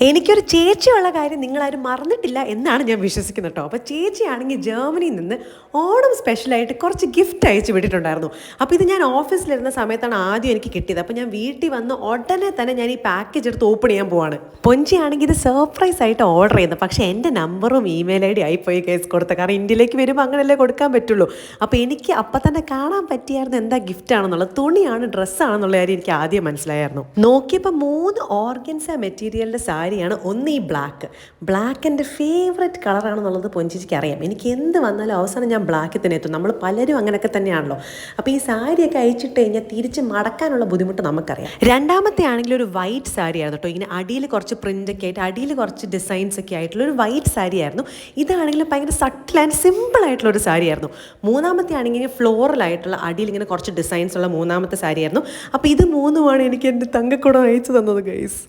എനിക്കൊരു ചേച്ചിയുള്ള കാര്യം നിങ്ങളാരും മറന്നിട്ടില്ല എന്നാണ് ഞാൻ വിശ്വസിക്കുന്നത് കേട്ടോ. അപ്പോൾ ചേച്ചിയാണെങ്കിൽ ജർമ്മനിയിൽ നിന്ന് ഓണം സ്പെഷ്യലായിട്ട് കുറച്ച് ഗിഫ്റ്റ് അയച്ചു വിട്ടിട്ടുണ്ടായിരുന്നു. അപ്പോൾ ഇത് ഞാൻ ഓഫീസിലിരുന്ന സമയത്താണ് ആദ്യം എനിക്ക് കിട്ടിയത്. അപ്പോൾ ഞാൻ വീട്ടിൽ വന്ന് ഉടനെ തന്നെ ഞാൻ ഈ പാക്കേജ് എടുത്ത് ഓപ്പൺ ചെയ്യാൻ പോവാണ്. പൊഞ്ചിയാണെങ്കിൽ ഇത് സർപ്രൈസ് ആയിട്ട് ഓർഡർ ചെയ്യുന്നത്. പക്ഷേ എൻ്റെ നമ്പറും ഇമെയിൽ ID ആയിപ്പോയി കേസ് കൊടുത്തത്. കാരണം ഇന്ത്യയിലേക്ക് വരുമ്പോൾ അങ്ങനെയല്ലേ കൊടുക്കാൻ പറ്റുള്ളൂ. അപ്പോൾ എനിക്ക് അപ്പം തന്നെ കാണാൻ പറ്റിയായിരുന്നു എന്താ ഗിഫ്റ്റ് ആണെന്നുള്ളത്. തുണിയാണ്, ഡ്രസ്സാണെന്നുള്ള കാര്യം എനിക്ക് ആദ്യം മനസ്സിലായിരുന്നു. നോക്കിയപ്പോൾ 3 ഓർഗൻസ മെറ്റീരിയലിൻ്റെ സാരിയാണ്. ഒന്ന് ഈ ബ്ലാക്ക് എൻ്റെ ഫേവറേറ്റ് കളറാണെന്നുള്ളത് പൊഞ്ചിക്ക് അറിയാം. എനിക്ക് എന്ത് വന്നാലും അവസാനം ഞാൻ ബ്ലാക്കിൽ തന്നെ എത്തും. നമ്മൾ പലരും അങ്ങനെയൊക്കെ തന്നെയാണല്ലോ. അപ്പോൾ ഈ സാരിയൊക്കെ അയച്ചിട്ട് കഴിഞ്ഞാൽ തിരിച്ച് മടക്കാനുള്ള ബുദ്ധിമുട്ട് നമുക്കറിയാം. രണ്ടാമത്തെ ആണെങ്കിൽ ഒരു വൈറ്റ് സാരി ആയിരുന്നു കേട്ടോ. ഇങ്ങനെ അടിയിൽ കുറച്ച് പ്രിൻ്റൊക്കെ ആയിട്ട് അടിയിൽ കുറച്ച് ഡിസൈൻസ് ഒക്കെ ആയിട്ടുള്ള ഒരു വൈറ്റ് സാരി ആയിരുന്നു. ഇതാണെങ്കിലും ഭയങ്കര സട്ടിൽ ആൻഡ് സിമ്പിൾ ആയിട്ടുള്ള ഒരു സാരി ആയിരുന്നു. മൂന്നാമത്തെ ആണെങ്കിൽ ഫ്ലോറൽ ആയിട്ടുള്ള അടിയിൽ ഇങ്ങനെ കുറച്ച് ഡിസൈൻസ് ഉള്ള മൂന്നാമത്തെ സാരി ആയിരുന്നു. അപ്പോൾ ഇത് മൂന്നുമാണ് എനിക്ക് എൻ്റെ തങ്കക്കുടം അയച്ചു തന്നത് ഗൈസ്.